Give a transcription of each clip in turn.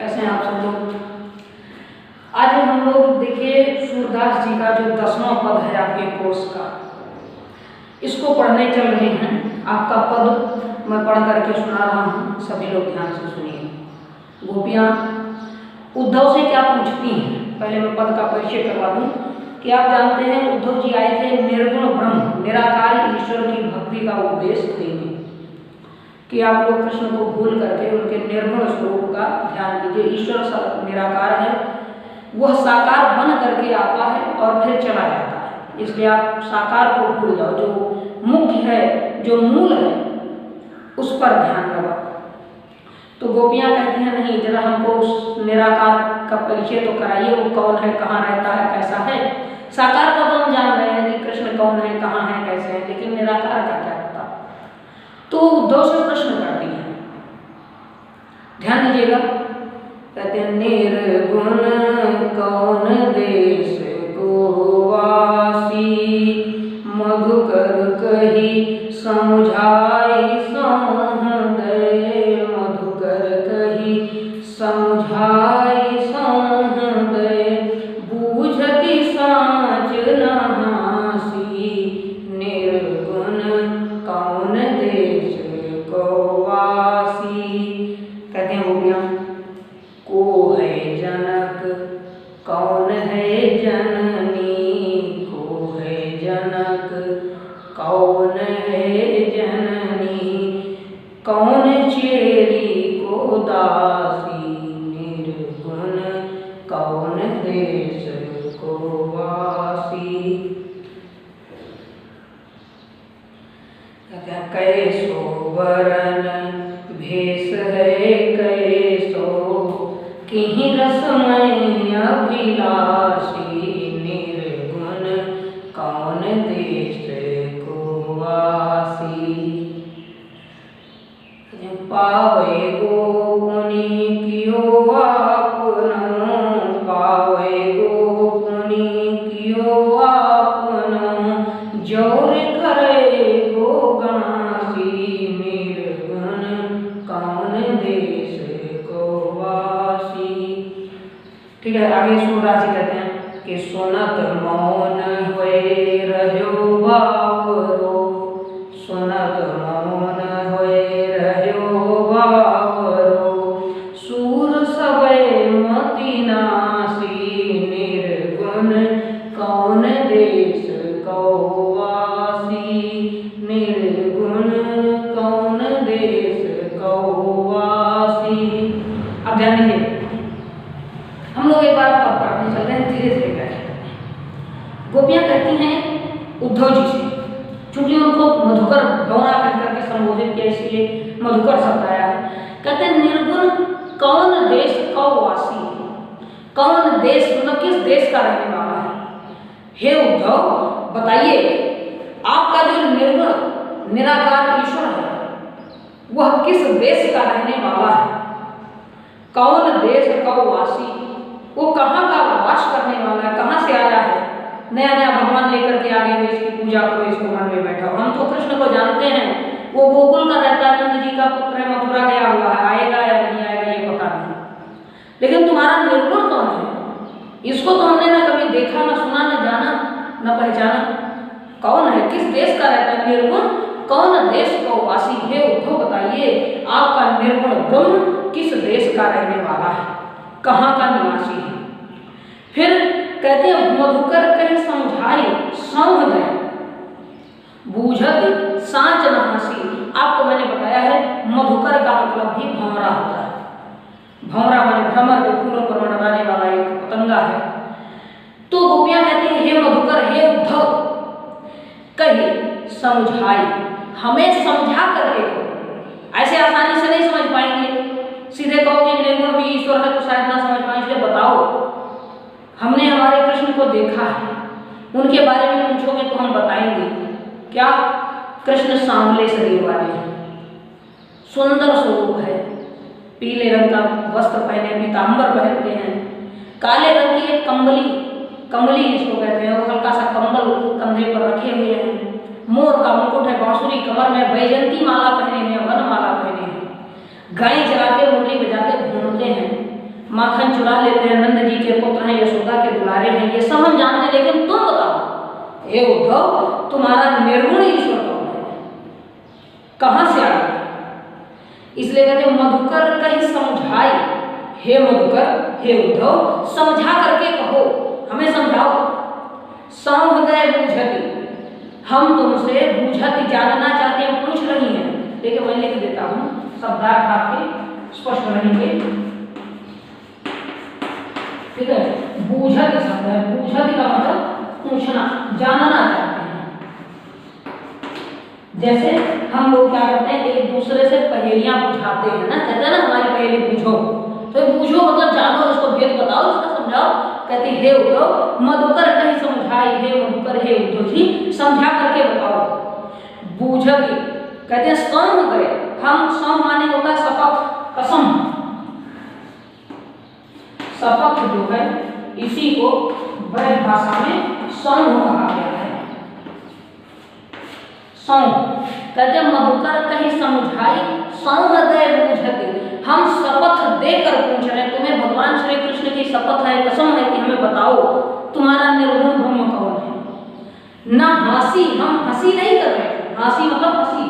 कैसे हैं आप सब लोग। आज हम लोग देखिए सूरदास जी का जो 10वां पद है आपके कोर्स का, इसको पढ़ने चल रहे हैं। आपका पद मैं पढ़ करके सुना रहा हूँ, सभी लोग ध्यान से सुनिए। गोपियाँ उद्धव से क्या पूछती हैं, पहले मैं पद का परिचय करवा दूँ कि आप जानते हैं उद्धव जी आए थे निर्गुण ब्रह्म निराकार ईश्वर की भक्ति का उपदेश देने, कि आप लोग कृष्ण को भूल करके उनके निर्गुण स्वरूप का ध्यान दीजिए। ईश्वर निराकार है, वह साकार बन करके आता है और फिर चला जाता है, इसलिए आप साकार को भूल जाओ। जो मुख्य है, जो मूल है, उस पर ध्यान लगाओ। तो गोपियाँ कहती हैं नहीं, जरा हमको उस निराकार का परिचय तो कराइए, वो कौन है, कहाँ रहता है, कैसा है। साकार का तो हम जान रहे हैं कि कृष्ण कौन है, कहाँ है, कैसे है, लेकिन निराकार का क्या पता। तो उद्धव से प्रश्न करती हैं, ध्यान दीजिएगा। कहते हैं निर्गुण कौन देश को वासी, मधुकर कही समझाई सौहृदय, मधुकर कही समझाई सौहृदय, बूझति साँच न हासी, निर्गुण कौन देश को वासी। कहते हैं गोपियाँ, को है जनक कौन है जननी, को है जनक कौन है जननी, कौन चेरी को दासी, निर्गुण कौन देश को वासी। कैसो वरन भेष है कैसो, किहि रसमय अभिलाषी, निर्गुण कौन देश को वासी। पावे गोपुनि कियो आपनो, पावे गोपुनि कियो आपनो, जोर करे गो गासी, निर्गुण कौन देश को वासी। ठीक है, आगे सूरदास जी कहते हैं कि सुनत मौन हुए रह्यो बावरो, सुनत मौन हुए रह्यो बावरो, सूर सबे मति नासी, निर्गुण कौन देश को वासी, निर्गुण कौन देश को वासी। अब ध्यान दीजिए, हम लोग एक बार पद पढ़ने चल रहे हैं, धीरे धीरे करके। गोपियाँ कहती हैं उद्धव जी से, चूंकि उनको मधुकर भौरा कह करके संबोधित किया इसलिए मधुकर शब्द आया है। कहते हैं निर्गुण कौन देश कौ वासी, कौन देश मतलब किस देश का रहने वाला है। हे उद्धव बताइए, आपका जो निर्गुण निराकार ईश्वर है वह किस देश का रहने वाला है। कौन देश कौ वासी, वो कहाँ का वास करने वाला है, कहाँ से आया है। नया नया भगवान लेकर के आगे हुए, इसकी पूजा करो, इसको मन में बैठा। हम तो कृष्ण को जानते हैं, वो गोकुल का रहता है, नंद जी का पुत्र है, मथुरा गया हुआ है, आएगा या नहीं आएगा ये पता नहीं। लेकिन तुम्हारा निर्गुण कौन है, इसको तो हमने ना कभी देखा, ना सुना, ना जाना, ना पहचाना। कौन है, किस देश का रहता है, निर्गुण कौन देश को वासी। हे उद्धव बताइए, आपका निर्गुण ब्रह्म किस देश का रहने वाला है, कहाँ का निवासी है। फिर कहते हैं मधुकर कहीं समझाई सौहृदय, बूझत साँच न हासी। आपको मैंने बताया है मधुकर का मतलब भी भंवरा होता है। भंवरा माने भ्रमर, जो फूलों पर मंडराने वाला एक पतंगा है। तो गोपियाँ कहती हैं हे मधुकर, हे उद्धव, कही समझाई, हमें समझा करके दो। ऐसे आसानी से नहीं समझ पाएंगे, सीधे कहोगे निर्गुण भी ईश्वर है तो शायद ना समझ पाए, इसलिए बताओ। हमने हमारे कृष्ण को देखा है, उनके बारे में पूछोगे तो हम बताएंगे। क्या, कृष्ण सांवले शरीर वाले हैं, सुंदर स्वरूप है, पीले रंग का वस्त्र पहने, पीताम्बर पहनते हैं, काले रंग की एक कमली इसको कहते हैं, वो हल्का सा कंबल कंधे पर रखे हुए हैं, मोर का मुकुट है, बांसुरी कमर में, वैजंती माला पहने हैं, वन माला पहने हैं, गाय चराते मुरली बजाते घूमते हैं, माखन चुरा लेते हैं, नंद जी के पुत्र हैं, यशोदा के दुलारे हैं, ये सब हम जानते हैं। लेकिन तुम बताओ हे उद्धव, तुम्हारा निर्गुण ईश्वर कौन है, कहां से आया? इसलिए कहते मधुकर कहीं समझाई, हे मधुकर, हे उद्धव, समझा करके कहो, हमें समझाओ। संहृदय बूझति, हम तुमसे बूझति जानना चाहते हैं, पूछ रही हैं। देखिए मैं लिख देता हूं, शब्दार्थ आपके स्पष्ट रहेंगे। ठीक है, बूझति शब्द है, बूझति का मतलब पूछना, जानना चाहते हैं। जैसे हम लोग क्या करते हैं, एक दूसरे से पहेलियां पूछाते हैं ना, कहते हैं ना हमारी पहेली पूछो, तो पूछो मतलब जानो, इसको भेद बताओ, इसका समझाओ। कहते हे उद्धव, मधुकर कहीं समझाई, हे मधुकर, हे उद्धव जी समझा करके बताओ। बूझति कहते हैं सम गए, हम सम माने होता है शपथ, कसम। शपथ जो है इसी को वैध भाषा में सम कहा गया है। सम कहते मधुकर कहीं समझाई, संहृदय बूझति, हम शपथ देकर पूछ रहे हैं, तुम्हें भगवान श्री कृष्ण की शपथ है, कसम है कि हमें बताओ तुम्हारा निर्गुण ब्रह्म कौन है। ना हंसी, हम हंसी नहीं कर रहे, हंसी मतलब हंसी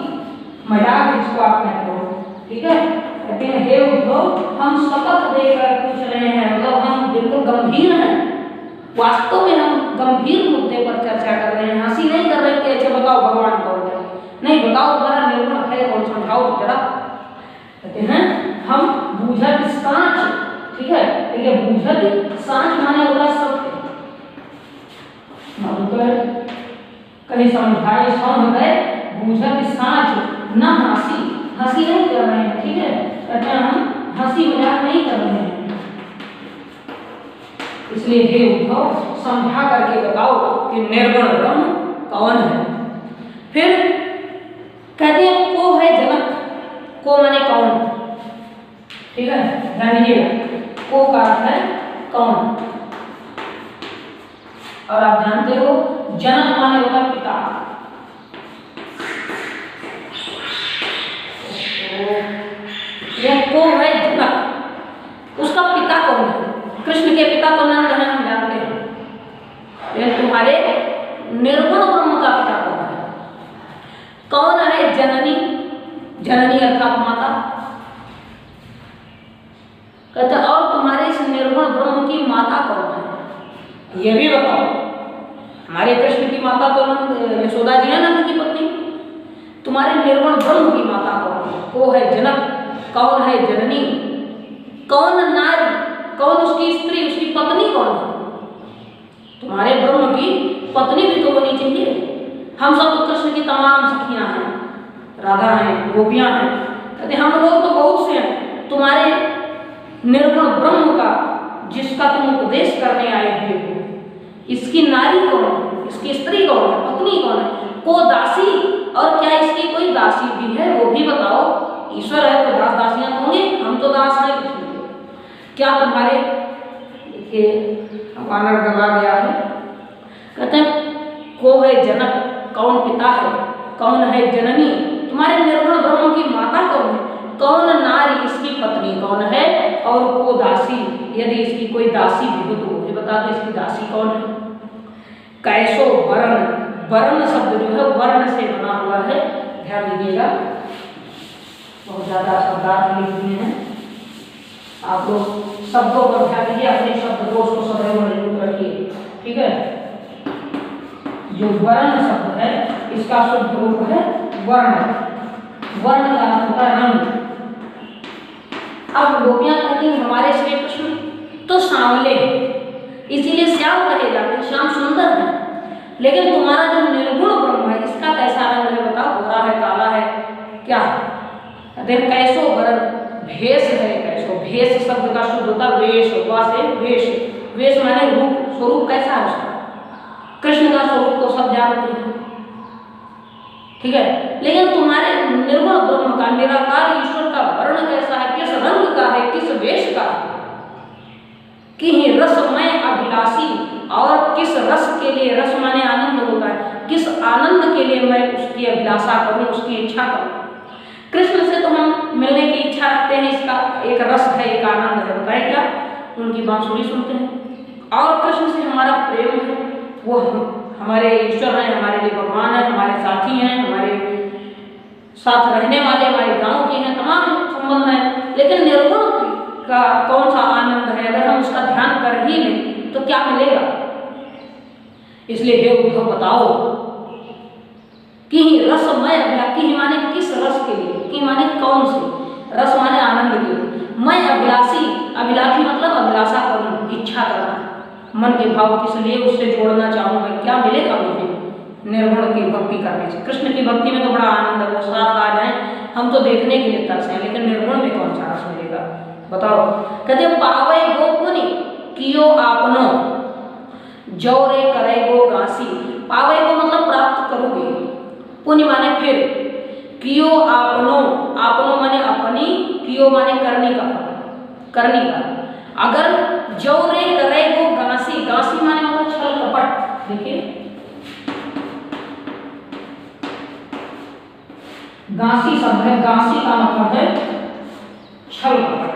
मजाक जिसको आप कहते हो, ठीक है। कहते हैं हे उद्धव, हम शपथ देकर पूछ रहे हैं, मतलब हम बिल्कुल गंभीर हैं, वास्तव में हम गंभीर मुद्दे पर चर्चा कर रहे हैं, हंसी नहीं कर रहे कि अच्छा बताओ भगवान कौन है, नहीं बताओ तुम्हारा निर्गुण है कौन, समझाओ तो जरा। कहते हैं हम बूझत सांच, ठीक है, देखिए बूझत सांच माने होता सत्य, मधुकर कहीं समझाए, संहृदय बूझत सांच, न हंसी, हंसी नहीं कर रहे हैं, ठीक है। कहते हैं हम हंसी मजाक नहीं कर रहे हैं, इसलिए हे उद्धव समझा करके बताओ कि निर्गुण ब्रह्म कौन है। फिर कहते हैं को है जनक, को माने कौन, ठीक है, ध्यान दीजिएगा, को का अर्थ है कौन। और आप जानते हो जनक माने होता है पिता, यह को है जनक, उसका पिता कौन है? कृष्ण के पिता तो नंद हैं, हम जानते हैं, यह तुम्हारे निर्गुण ब्रह्म का पिता कौन है? कौन है जननी, जननी अर्थात माता। कहते और तुम्हारे इस निर्गुण ब्रह्म की माता कौन है, यह भी बताओ। हमारे कृष्ण की माता तो यशोदा जी है, नंद की पत्नी, तुम्हारे निर्गुण ब्रह्म की माता कौन है? को है जनक, कौन है जननी, कौन नारी, कौन उसकी स्त्री, उसकी पत्नी कौन है? तुम्हारे ब्रह्म की पत्नी भी तो होनी चाहिए। हम सब तो कृष्ण की तमाम सखियां हैं, राधा हैं, गोपियां हैं, कहते हम लोग तो बहुत से हैं। तुम्हारे निर्गुण ब्रह्म का जिसका तुम उपदेश करने आए हुए हो, इसकी नारी कौन है, इसकी स्त्री कौन है, पत्नी कौन है? को दासी, और क्या इसकी कोई दासी भी है, वो भी बताओ। ईश्वर है तो दास दासियां होंगे, हम तो दास हैं कृष्ण के। क्या तुम्हारे, देखिए वानर गवा गया है, कहते हैं को है जनक, कौन पिता है, कौन है जननी, तुम्हारे निर्गुण ब्रह्म की माता कौन है, कौन नारी, इसकी पत्नी कौन है, और को दासी, यदि इसकी कोई दासी भी हो तो मुझे बता दो इसकी दासी कौन है। कैसो वर्ण, वर्ण शब्द जो है वर्ण से बना हुआ है, ध्यान दीजिएगा, बहुत ज्यादा शब्दार्थ लिख दिए हैं आप लोग, शब्दों पर ध्यान दीजिए, अपने शब्द दोष को सदैव मजबूत रखिए, ठीक है। जो वर्ण शब्द है इसका शुद्ध रूप है वर्ण, वर्ण का अर्थ होता है रंग। अब गोपियां कहती हैं हमारे श्री कृष्ण तो सांवले, इसीलिए श्याम कहे जाते हैं, श्याम सुंदर है। लेकिन तुम्हारा जो निर्गुण ब्रह्म है इसका कैसा रंग है बताओ, गोरा है, काला है, क्या है? कैसो वर्ण, भेष है, कैसो, भेष शब्द का शुद्ध होता वेश, से वेश, वेश माने रूप, स्वरूप कैसा है उसका, कृष्ण का स्वरूप तो सब जानते हैं, ठीक है। लेकिन तुम्हारे निर्गुण ब्रह्म का, निराकार ईश्वर का वर्ण कैसा है, किस रंग का है, किस वेश का है? कि रसमय अभिलाषी, और किस रस के लिए, रस माने आनंद होता है, किस आनंद के लिए मैं उसकी अभिलाषा करूं, उसकी इच्छा करूं। कृष्ण से तो हम मिलने की इच्छा रखते हैं, इसका एक रस है, एक आनंद है, बताए क्या? उनकी बांसुरी सुनते हैं। और कृष्ण से हमारा प्रेम है, वो हमारे ईश्वर हैं, हमारे लिए भगवान है, हमारे साथी हैं, हमारे साथ रहने वाले, हमारे गांव के हैं, तमाम संबंध हैं। लेकिन निर्गुण का कौन सा आनंद है, अगर हम उसका ध्यान कर ही लें तो क्या मिलेगा? इसलिए हे उद्धव बताओ कि रसमय अभिलाषा, कि माने किस रस के लिए, कि माने कौन से रस, माने आनंद के लिए। मैं अभिलाषी, अभिलाषी मतलब अभिलाषा करूं, इच्छा करना, मन के भाव किस लिए उससे जोड़ना चाहूंगा, क्या मिलेगा मुझे निर्गुण की भक्ति करने से। कृष्ण की भक्ति में तो बड़ा आनंद है, वो साथ आ जाए, हम तो देखने के लिए तरस हैं, लेकिन निर्गुण में कौन सा रस मिलेगा बताओ। कहते पावे गो पुनि कियो आपनो, जौरे करे गो गासी। पावे गो मतलब प्राप्त करोगे, पुनि माने फिर, कियो आपनो, आपनो माने अपनी, कियो माने करने का, करने का। अगर जौरे करे गो गासी, गासी माने होता छल कपट। देखिए गासी शब्द है, गासी का मतलब है छल कपट।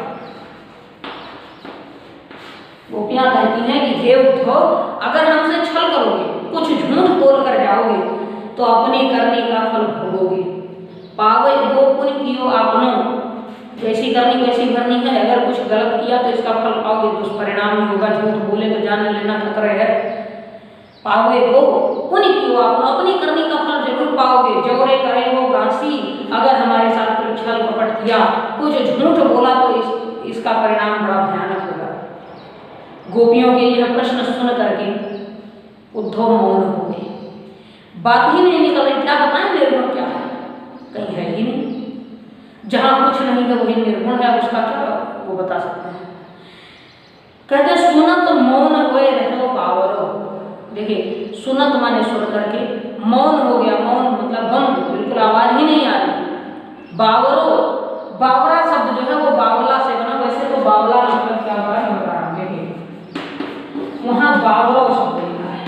गोपियां कहती हैं कि हे उद्धव, अगर हमसे छल करोगे, कुछ झूठ बोल कर जाओगे तो अपनी करनी का फल भोगोगे। पावे गो पुनि कियो आपनो, जैसी करनी वैसी भरनी है। अगर कुछ गलत किया तो इसका फल पाओगे, दुष्परिणाम ही होगा। झूठ बोले तो जान लेना खतरा है। पावे गो पुनि कियो आपनो, अपनी करनी का फल जरूर पाओगे। जौरे करे वो गासी, अगर हमारे साथ कोई छल कपट किया, कुछ झूठ बोला तो इसका परिणाम बड़ा भयानक होगा। गोपियों के यह प्रश्न सुन करके उद्धव मौन हो गए, बात ही नहीं निकल रही। क्या बताएं निर्गुण क्या है, कहीं है ही नहीं। जहां कुछ नहीं है वही निर्गुण है, उसका क्या वो बता सकते हैं। कहते सुनत मौन हुए रहो पावरो। देखिए सुनत माने सुन करके, मौन हो गया, मौन मतलब बंद, बिल्कुल आवाज ही नहीं आ रही। बावरो, बावरा शब्द जो है वो बावला से बना, वैसे तो बावला मतलब क्या हुआ है बता रहा हूं। देखिए वहां बावरो शब्द लिखा है,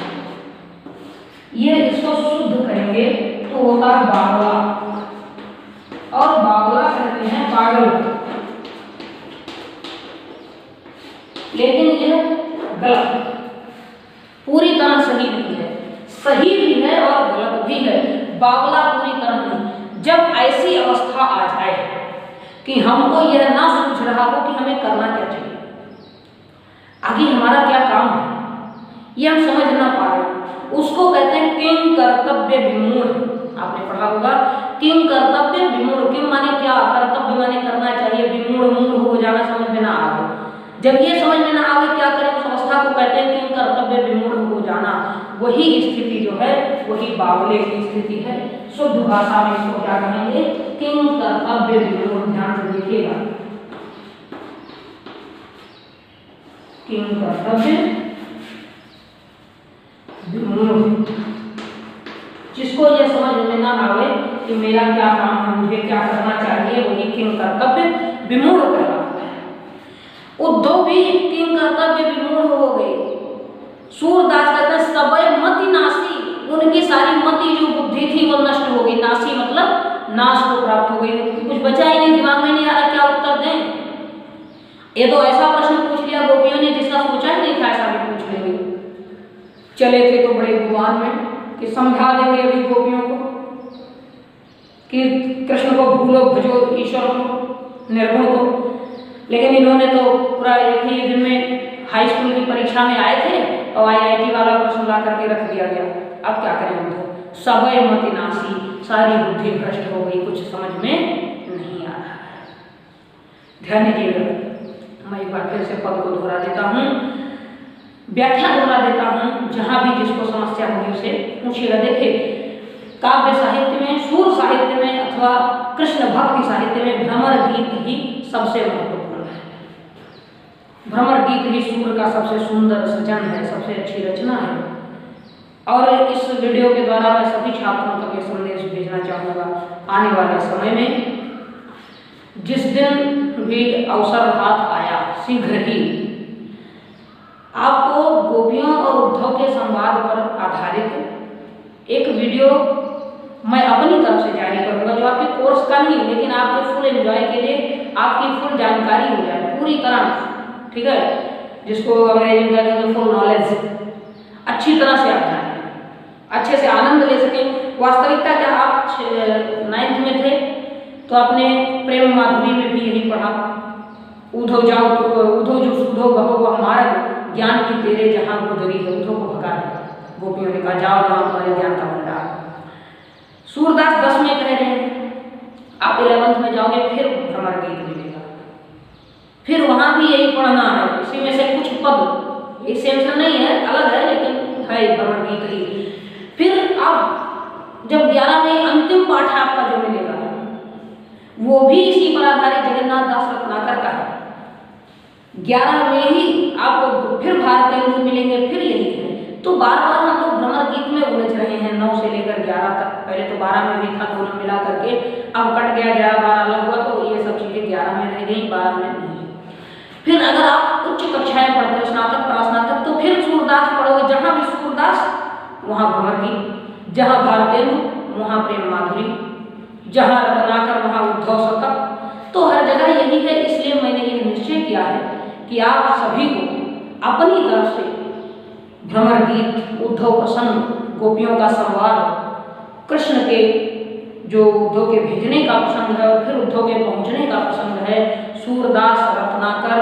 ये इसको शुद्ध करेंगे तो होता है बावला, और बावला कहते हैं पागल। लेकिन यह गलत, पूरी तरह सही नहीं है। सही भी है और गलत भी है, बावला पूरी तरह नहीं। जब ऐसी अवस्था आ जाए कि हमको यह ना सूझ रहा हो कि हमें करना क्या चाहिए, आगे हमारा क्या काम है, ये हम समझ ना पा रहे, उसको कहते हैं किंग कर्तव्य विमूढ़। आपने पढ़ा होगा किंग कर्तव्य विमूढ़। किंग माने क्या, कर्तव्य माने करना चाहिए, विमूढ़ मूढ़ हो जाना, समझ में ना आवे। जब ये समझ में ना आवे क्या करें, उस अवस्था को कहते हैं किंग कर्तव्य विमूढ़ हो जाना। वही स्थिति जो है वही बावले की स्थिति है। शुद्ध भाषा में इसको क्या कहेंगे, किंग कर्तव्य विमूढ़। ध्यान से देखिएगा, किंग कर्तव्य विमूढ़। जिसको यह समझ में ना आवे कि मेरा क्या काम है, मुझे क्या करना चाहिए, वही किंग कर्तव्य विमूढ़ कहलाता है। उद्धव भी किंग कर्तव्य विमूढ़ हो गए। सूरदास कहते हैं सबय मति नासी, उनकी सारी मति जो बुद्धि थी वो नष्ट हो गई। नासी मतलब नाश को प्राप्त हो गई, कुछ बचा ही नहीं, दिमाग में नहीं आ रहा क्या उत्तर दें। ये तो ऐसा प्रश्न पूछ लिया गोपियों ने जिसका सोचा ही नहीं था ऐसा भी पूछ लेंगे। चले थे तो बड़े गुमान में कि समझा देंगे अभी गोपियों को कि कृष्ण को भूलो भजो ईश्वर को, निर्गुण को। लेकिन इन्होंने तो पूरा एक ही दिन में हाई स्कूल की परीक्षा में आए थे और IIT वाला प्रश्न ला करके रख दिया गया। अब क्या करें उनको, सबय मति नासी, सारी बुद्धि भ्रष्ट हो गई, कुछ समझ में नहीं आ रहा। ध्यान दीजिएगा, मैं एक बार फिर से पद को दोहरा देता हूँ, व्याख्या दोहरा देता हूँ, जहाँ भी जिसको समस्या होगी उसे पूछिएगा। देखिए काव्य साहित्य में, सूर साहित्य में अथवा कृष्ण भक्ति साहित्य में भ्रमर गीत ही सबसे महत्वपूर्ण है। भ्रमर गीत ही सूर का सबसे सुंदर सृजन है, सबसे अच्छी रचना है। और इस वीडियो के द्वारा मैं सभी छात्रों तक ये संदेश भेजना चाहूँगा, आने वाले समय में जिस दिन भी अवसर हाथ आया शीघ्र ही आपको गोपियों और उद्धव के संवाद पर आधारित एक वीडियो मैं अपनी तरफ से जारी करूंगा, जो आपके कोर्स का नहीं है लेकिन आपके फुल एंजॉय के लिए, आपकी फुल जानकारी हो जाए पूरी तरह, ठीक है। जिसको अंग्रेजी में कहते हैं फुल नॉलेज, अच्छी तरह से आप जानें, अच्छे से आनंद ले सकें। वास्तविकता क्या, आप 9th में थे तो आपने प्रेम माधुरी में भी यही पढ़ा, उधो जाओ तो उधो जो सुधो गहो वह मार्ग, ज्ञान की तेरे जहाँ गुजरी है, उधो को भगा दिया। गोपियों ने कहा जाओ जहाँ तुम्हारे ज्ञान का भंडार। सूरदास 10 में कह रहे हैं, आप 11th में जाओगे फिर भ्रमर गीत मिलेगा, फिर वहाँ भी यही पढ़ना है। इसी में से कुछ पद, ये सेंसर नहीं है, अलग है, लेकिन है भ्रमर गीत ही। फिर अब जब 11 में अंतिम पाठ आपका जो मिलेगा वो भी इसी पर आधारित जगन्नाथ दास रत्नाकर का है। 11 में ही आपको फिर भारतेंदु मिलेंगे, फिर यही है। तो बार बार हम लोग भ्रमर गीत में उलझ रहे हैं 9 से लेकर 11 तक। पहले तो 12 में भी था, दोनों मिला करके अब कट गया, 11-12 अलग हुआ, तो ये सब चीजें 11 में रह गई, 12 में नहीं। फिर अगर आप उच्च कक्षाएं पढ़ते हो, स्नातक प्रास्नातक, तो फिर सूरदास पढ़ोगे, जहां भी सूरदास वहां भ्रमर गीत, जहां भारतेंदु वहां प्रेम माधुरी, जहां रत्नाकर वहां उद्धव शतक। तो हर जगह यही है। इसलिए मैंने ये निश्चय किया है कि आप सभी को अपनी तरफ से भ्रमर गीत, उद्धव प्रसंग, गोपियों का संवाद, कृष्ण के जो उद्धव के भेजने का प्रसंग है और फिर उद्धव के पहुंचने का प्रसंग है, सूरदास, रत्नाकर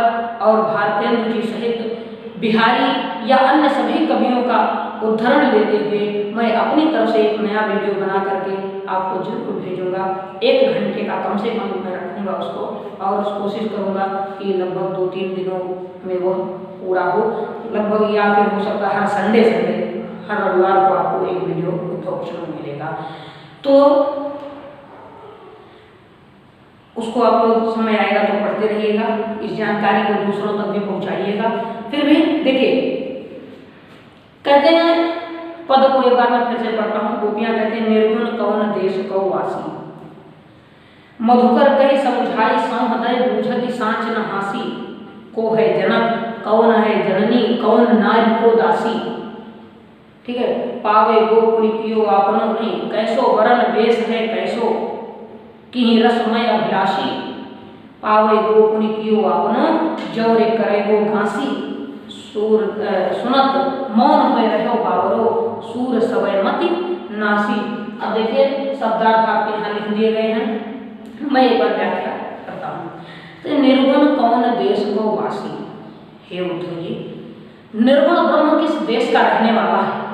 और भारतेंदु जी सहित बिहारी या अन्य सभी कवियों का उद्धरण लेते हुए मैं अपनी तरफ से एक नया वीडियो बना करके आपको जरूर भेजूंगा। 1 घंटे का कम से कम मैं रखूंगा उसको, और कोशिश करूंगा कि लगभग 2-3 दिनों में वह पूरा हो लगभग, या फिर हो सकता है हर संडे हर रविवार को आपको एक वीडियो उद्धव मिलेगा। तो उसको आप लोग समय आएगा तो पढ़ते रहिएगा, इस जानकारी को दूसरों तक भी पहुंचाइएगा। फिर भी देखिए, कहते हैं, पद को एक बार मैं फिर से पढ़ता हूँ। गोपियां कहते हैं, निर्गुण कौन देश कौ वासी, मधुकर कही समझाई संहृदय, बूझति सांच न हासी, को है जनक कौन है जननी, कौन नारी को दासी। ठीक है, पावे गोपुरी कियो आपनो नहीं, कैसो वरण वेश है कैसो, कि रसमय अभिलाषी, पावे गोपुरी कियो आपनो, जौरे करे गो घासी, सूर सुनत मौन हुए रहो बाबरो, सूर सवय मति नासी। अब देखिए शब्दार्थ आपके यहाँ लिख दिए गए हैं, मैं एक बार व्याख्या करता हूँ। तो निर्गुण कौन देश को वासी, हे उद्धव जी, निर्गुण ब्रह्म किस देश का रहने वाला है?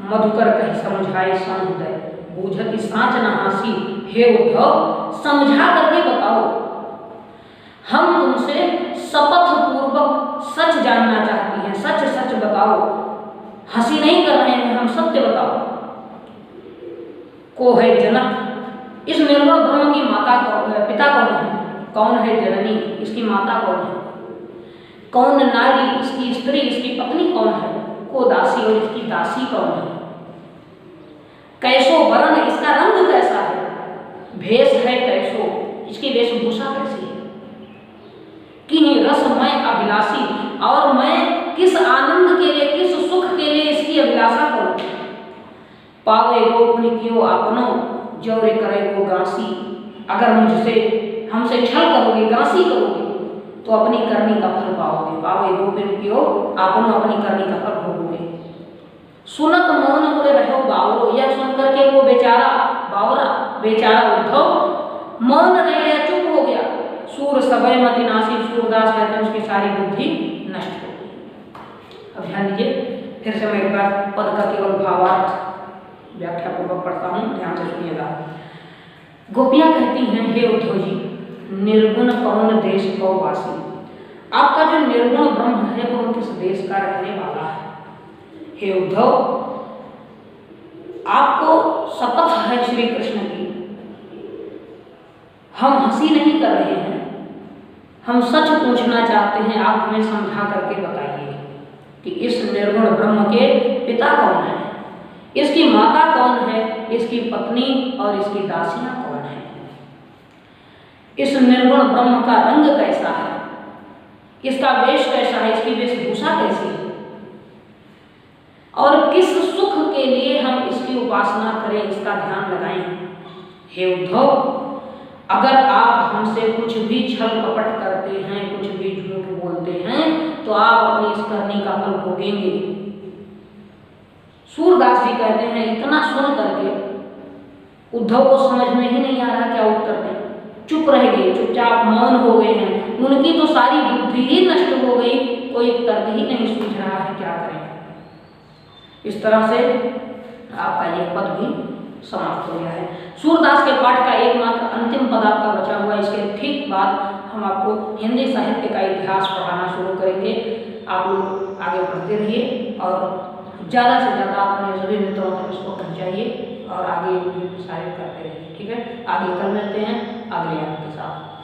मधुकर कही समझाए संहृदय, बूझति सांच न हासी। हे उद्धव, समझा करके बताओ, हम तुमसे शपथ पूर्वक सच जानना चाहती हैं, सच सच बताओ, हंसी नहीं कर रहे हैं, हम सत्य बताओ। को है जनक, इस निर्गुण ब्रह्म की माता कौन, पिता कौन है? कौन है जननी, इसकी माता कौन है? कौन नारी, इसकी स्त्री, इसकी पत्नी कौन है? को दासी, और इसकी दासी कौन है? कैसो वरण, इसका रंग कैसा है? भेष है कैसो, इसकी वेशभूषा कैसी है? कि रसमय अभिलाषी, और मैं किस आनंद के लिए, किस सुख के लिए इसकी अभिलाषा करूं? पावे गोपुनी कियो आपनो, जौरे करे गो गांसी। अगर मुझसे हमसे छल करोगे, गांसी करोगे, तो अपनी करनी का फल पाओगे। पावे गोपुनी कियो आपनो, अपनी करनी का फल भोगोगे। सुनत मौन हुए रहो बावरो, यह सुनकर के वो बेचारा बावरा, बेचारा उद्धव मौन रह गया, चुप हो गया। सूर सवय मति नासी, सूरदास कहते हैं उसकी सारी बुद्धि नष्ट हो गई। अब ध्यान दीजिए, फिर से मैं एक बार पद का केवल भावार्थ व्याख्या पूर्वक पढ़ता हूँ, ध्यान से सुनिएगा। गोपियां कहती हैं, हे उद्धव जी, निर्गुण कौन देश कौ वासी, आपका जो निर्गुण ब्रह्म है वो किस देश का रहने वाला है? हे उद्धव, आपको शपथ है श्री कृष्ण की, हम हंसी नहीं कर रहे हैं, हम सच पूछना चाहते हैं, आप हमें समझा करके बताइए कि इस निर्गुण ब्रह्म के पिता कौन है, इसकी माता कौन है, इसकी पत्नी और इसकी दासियां कौन है? इस निर्गुण ब्रह्म का रंग कैसा है, इसका वेश कैसा है, इसकी वेशभूषा कैसी है, और किस सुख के लिए हम इसकी उपासना करें, इसका ध्यान लगाएं। हे उद्धव, अगर आप हमसे कुछ भी छल कपट करते हैं, कुछ भी झूठ तो आप अपनी इस करनी का फल भोगेंगे। सूरदास जी कहते हैं इतना सुन करके उद्धव को समझ में ही नहीं आ रहा क्या उत्तर दें, चुप रह गए, चुपचाप मौन हो गए हैं। उनकी तो सारी बुद्धि ही नष्ट हो गई, कोई तर्क ही नहीं सूझ रहा है क्या करें। इस तरह से आपका यह पद भी समाप्त हो गया है। सूरदास के पाठ का एकमात्र अंतिम पद आपका बचा हुआ है। इसके ठीक बाद हम आपको हिंदी साहित्य का इतिहास पढ़ाना शुरू करेंगे। आप लोग आगे बढ़ते रहिए और ज़्यादा से ज़्यादा अपने सभी मित्रों तक इसको पहुँचाइए और आगे प्रसारित करते रहिए। ठीक है, आगे कल मिलते हैं अगले आपके साथ।